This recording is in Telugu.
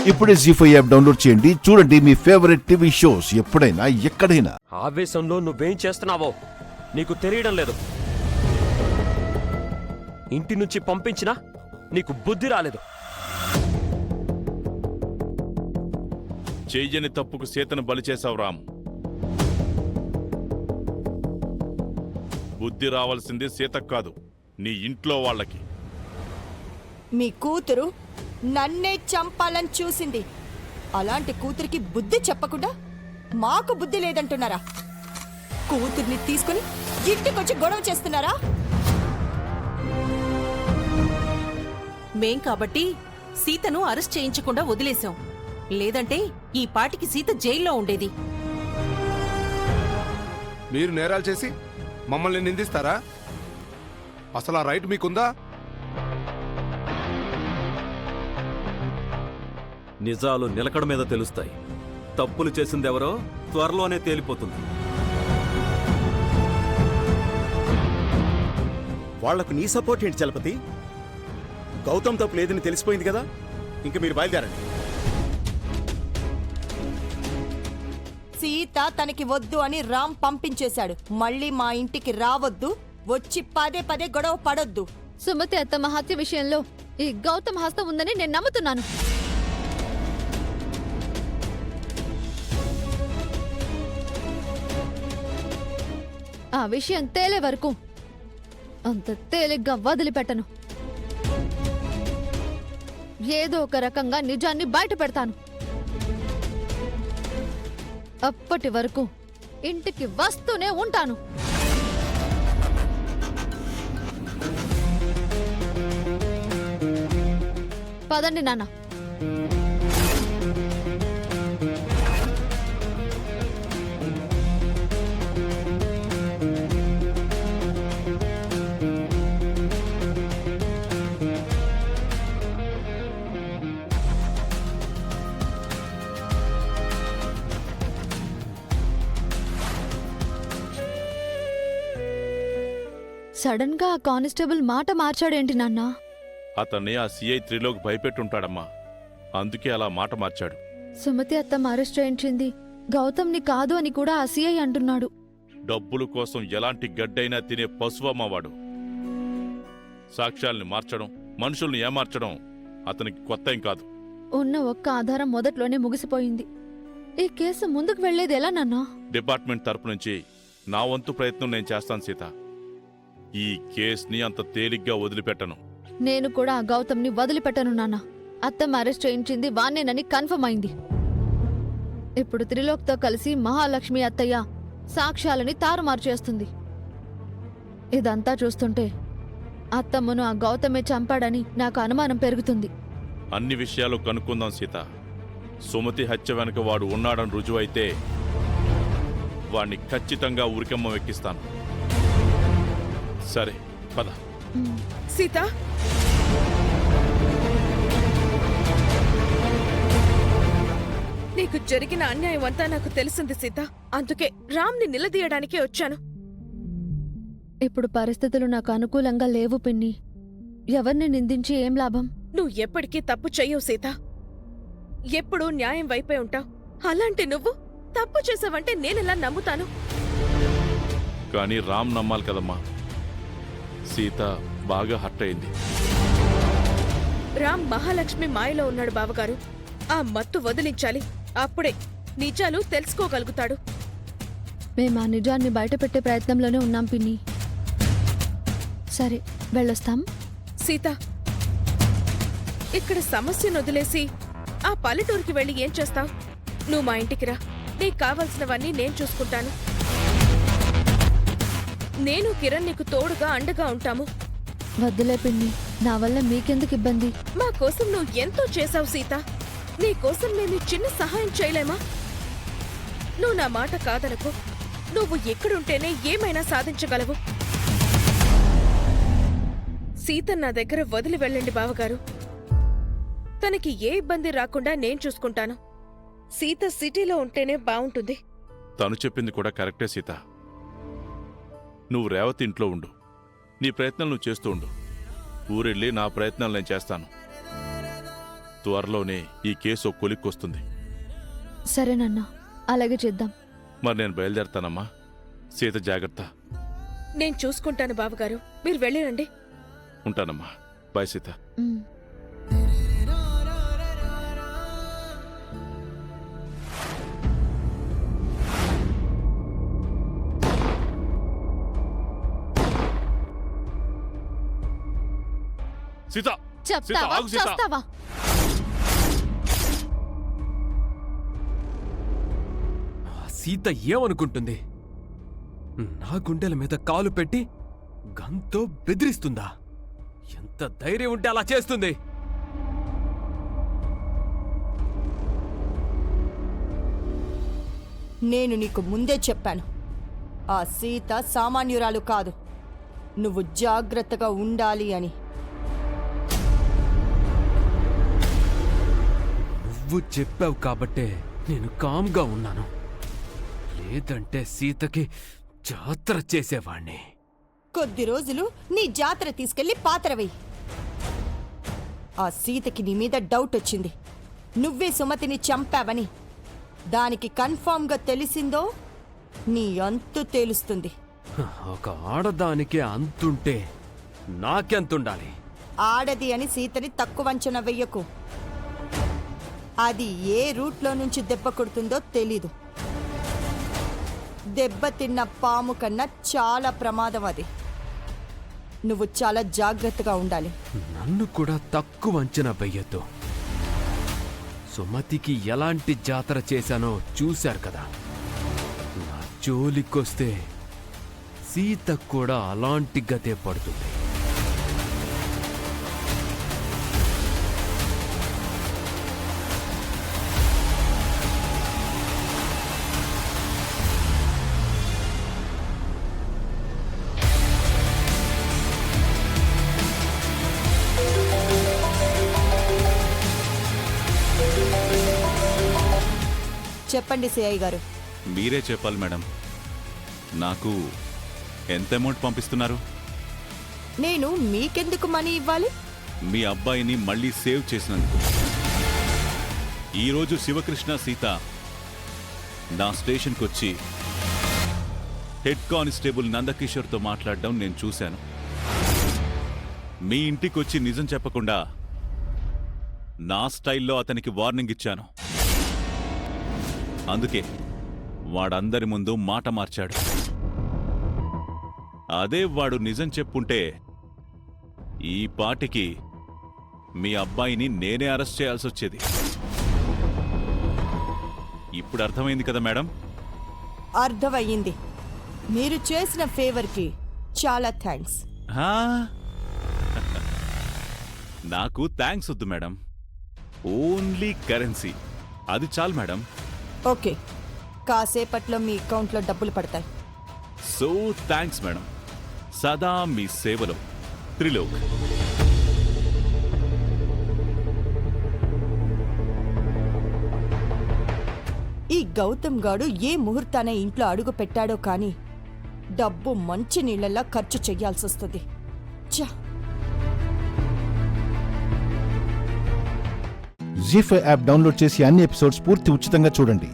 ఇప్పుడే జీ5 యాప్ డౌన్లోడ్ చేయండి. చూడండి మీ ఫేవరెట్ టీవీ షోస్ ఎప్పుడైనా ఎక్కడైనా. ఆవేశంలో నువ్వేం చేస్తున్నావో నీకు తెలియడం లేదు. ఇంటి నుంచి పంపించినా నీకు బుద్ధి రాలేదు. చెయ్యని తప్పుకు సీతను బలి చేశావు రామ్. బుద్ధి రావాల్సింది సీతకు కాదు, నీ ఇంట్లో వాళ్ళకి. మీ కూతురు నన్నే చంపాలని చూసింది. అలాంటి కూతురికి బుద్ధి చెప్పకుండా మాకు బుద్ధి లేదంటున్నారా? కూతుర్ని తీసుకుని ఇంటికొచ్చి గొడవ చేస్తున్నారా? మేం కాబట్టి సీతను అరెస్ట్ చేయించకుండా వదిలేశాం. లేదంటే ఈ పాటికి సీత జైల్లో ఉండేది. మీరు నేరాలు చేసి మమ్మల్ని నిందిస్తారా? అసలు ఆ రైట్ మీకుందా? నిజాలు నిలకడ మీద తెలుస్తాయి. తప్పులు చేసిందెవరో త్వరలోనే తేలిపోతుంది. వాళ్లకు నీ సపోర్ట్ ఏంటి చలపతి? గౌతమ్ తప్పు లేదని తెలిసిపోయింది కదా, ఇంక మీరు బయలుదేరండి. సీత తనకి వద్దు అని రామ్ పంపించేశాడు. మళ్ళీ మా ఇంటికి రావద్దు, వచ్చి పదే పదే గొడవ పడొద్దు. సుమతి అత్తమ్మ హత్య విషయంలో ఈ గౌతమ్ హస్తం ఉందని నేను నమ్ముతున్నాను. ఆ విషయం తేలే వరకు అంత తేలిగ్గా వదిలిపెట్టను. ఏదో ఒక రకంగా నిజాన్ని బయట పెడతాను. అప్పటి వరకు ఇంటికి వస్తూనే ఉంటాను. పదండి నాన్న. సడన్ గా ఆ కానిస్టేబుల్ మాట మార్చాడేంటి నాన్న? అతన్ని ఆ సిఐ త్రిలోక్ భయపెట్టుంటాడమ్మా, అందుకే అలా మాట మార్చాడు. సుమతి అత్తమ్మ అరెస్ట్ చేయించింది గౌతమ్ని కాదు అని కూడా ఆ సిఐ అంటున్నాడు. డబ్బుల కోసం ఎలాంటి గడ్డైనా తినే పశువమ్మవాడు. సాక్ష్యాల్ని మార్చడం, మనుషుల్ని ఏమార్చడం అతనికి కొత్తేం కాదు. ఉన్న ఒక్క ఆధారం మొదట్లోనే ముగిసిపోయింది. ఈ కేసు ముందుకు వెళ్లేది ఎలా నాన్నా? డిపార్ట్మెంట్ తరపు నుంచి నా వంతు ప్రయత్నం నేను చేస్తాను సీత. ఈ కేసుని అంత తేలిగ్గా వదిలిపెట్టను. నేను కూడా ఆ గౌతమ్ని వదిలిపెట్టను నాన్న. అత్తమ్మ అరెస్ట్ చేయించింది వాణ్ణేనని కన్ఫర్మ్ అయింది. ఇప్పుడు త్రిలోక్తో కలిసి మహాలక్ష్మి అత్తయ్య సాక్ష్యాలని తారుమారు చేస్తుంది. ఇదంతా చూస్తుంటే అత్తమ్మను ఆ గౌతమే చంపాడని నాకు అనుమానం పెరుగుతుంది. అన్ని విషయాలు కనుక్కుందాం సీత. సుమతి హత్య వెనక వాడు ఉన్నాడని రుజువైతే వాణ్ణి ఖచ్చితంగా ఉరికమ్మ ఎక్కిస్తాను. సరే పద. సీత, నీకు జరిగిన అన్యాయం అంతా నాకు తెలిసింది సీత. అందుకే రామ్ని నిలదీయడానికే వచ్చాను. ఇప్పుడు పరిస్థితులు నాకు అనుకూలంగా లేవు పిన్ని. ఎవరిని నిందించి ఏం లాభం? నువ్వు ఎప్పటికీ తప్పు చెయ్యవు సీత. ఎప్పుడూ న్యాయం వైపే ఉంటావు. అలాంటి నువ్వు తప్పు చేసావంటే నేనెలా నమ్ముతాను? కానీ రామ్ నమ్మాలి కదమ్మా. సీత బాగా హర్ట్ అయింది. రామ్ మహాలక్ష్మి మాయలో ఉన్నాడు బావగారు. ఆ మత్తు వదిలించాలి. అప్పుడే నిజాలు తెలుసుకోగలుగుతాడు. మేం ఆ నిజాన్ని బయటపెట్టే ప్రయత్నంలోనే ఉన్నాం పిన్ని. సరే వెళ్ళొస్తాం. సీత, ఇక్కడ సమస్యను వదిలేసి ఆ పల్లెటూరికి వెళ్ళి ఏం చేస్తావు? నువ్వు మా ఇంటికి రా. నీకు కావలసినవన్నీ నేను చూసుకుంటాను. నేను కిరణ్ నీకు తోడుగా అండగా ఉంటాము. వద్దులే పిన్ని, నా వల్ల మీకెందుకు ఇబ్బంది? మా కోసం నువ్వు ఎంతో చేశావు సీత. నీ కోసం మేము చిన్న సహాయం చేయలేమా? నువ్వు నా మాట కాదనకు. నువ్వు ఎక్కడుంటేనే ఏమైనా సాధించగలవు. సీత నా దగ్గర వదిలి వెళ్ళండి బావగారు. తనకి ఏ ఇబ్బంది రాకుండా నేను చూసుకుంటాను. సీత సిటీలో ఉంటేనే బావుంటుంది. తను చెప్పింది కూడా కరెక్టే సీత. నువ్వు రేవతి ఇంట్లో ఉండు. నీ ప్రయత్నం నువ్వు చేస్తూ ఉండు. ఊరెళ్ళి నా ప్రయత్నాలు నేను చేస్తాను. త్వరలోనే ఈ కేసు కొలిక్కొస్తుంది. సరేనన్నా, అలాగే చేద్దాం. మరి నేను బయలుదేరతానమ్మా. సీత జాగ్రత్త. నేను చూసుకుంటాను బావగారు, మీరు వెళ్ళిరండి. ఉంటానమ్మా. బాయ్ సీత. ఉమ్. సీత చెప్తావా ఆగు సీత. చేస్తావా? సీత ఏమనుకుంటుంది? నా గుండెల మీద కాలు పెట్టి గంతో బెదిరిస్తుందా? ఎంత ధైర్యం ఉంటే అలా చేస్తుంది? నేను నీకు ముందే చెప్పాను, ఆ సీత సామాన్యురాలు కాదు. నువ్వు జాగ్రత్తగా ఉండాలి అని. నువ్వు చెప్పావు కాబట్టే నేను కామ్గా ఉన్నాను. లేదంటే సీతకి జాతర చేసేవాణ్ణి. కొద్ది రోజులు నీ జాతర తీసుకెళ్లి పాతర వెయ్యి. ఆ సీతకి నీ మీద డౌట్ వచ్చింది, నువ్వే సుమతిని చంపావని. దానికి కన్ఫామ్గా తెలిసిందో నీ అంతు తేలుస్తుంది. ఒక ఆడదానికే అంతుంటే నాకెంతుండాలి? ఆడది అని సీతని తక్కువ అంచనా వెయ్యకు. అది ఏ రూట్లో నుంచి దెబ్బ కొడుతుందో తెలీదు. దెబ్బతిన్న పాము కన్నా చాలా ప్రమాదం అది. నువ్వు చాలా జాగ్రత్తగా ఉండాలి. నన్ను కూడా తక్కువ అంచనా వెయ్యొద్దు. సుమతికి ఎలాంటి జాతర చేశానో చూశారు కదా. నా జోలికొస్తే సీత కూడా అలాంటి గతే పడుతుంది. చెప్పండి సిఐ గారు. మీరే చెప్పాలి మేడం. నాకు ఎంత అమౌంట్ పంపిస్తున్నారు? నేను మీకెందుకు మనీ ఇవ్వాలి? మీ అబ్బాయిని మళ్ళీ సేవ్ చేసినందుకు. ఈరోజు శివకృష్ణ సీత నా స్టేషన్కి వచ్చి హెడ్ కానిస్టేబుల్ నందకిషోర్తో మాట్లాడడం నేను చూశాను. మీ ఇంటికి వచ్చి నిజం చెప్పకుండా నా స్టైల్లో అతనికి వార్నింగ్ ఇచ్చాను. అందుకే వాడందరి ముందు మాట మార్చాడు. అదే వాడు నిజం చెప్పుంటే ఈ పాటికి మీ అబ్బాయిని నేనే అరెస్ట్ చేయాల్సి వచ్చేది. ఇప్పుడు అర్థమైంది కదా మేడం? అర్థమయ్యింది. మీరు చేసిన ఫేవర్కి చాలా థ్యాంక్స్. హా? నాకు థ్యాంక్స్ వద్దు మేడం. ఓన్లీ కరెన్సీ, అది చాలు మేడం. ఓకే, కాసేపట్లో మీ అకౌంట్లో డబ్బులు పడతాయి. So thanks madam. సదా మీ సేవలో, త్రిలోక్. ఈ గౌతమ్ గాడు ఏ ముహూర్తాన ఇంట్లో అడుగు పెట్టాడో కానీ డబ్బు మంచి నీళ్ళలా ఖర్చు చెయ్యాల్సి వస్తుంది. జీ5 యాప్ డౌన్లోడ్ చేసి అన్ని ఎపిసోడ్స్ పూర్తి ఉచితంగా చూడండి.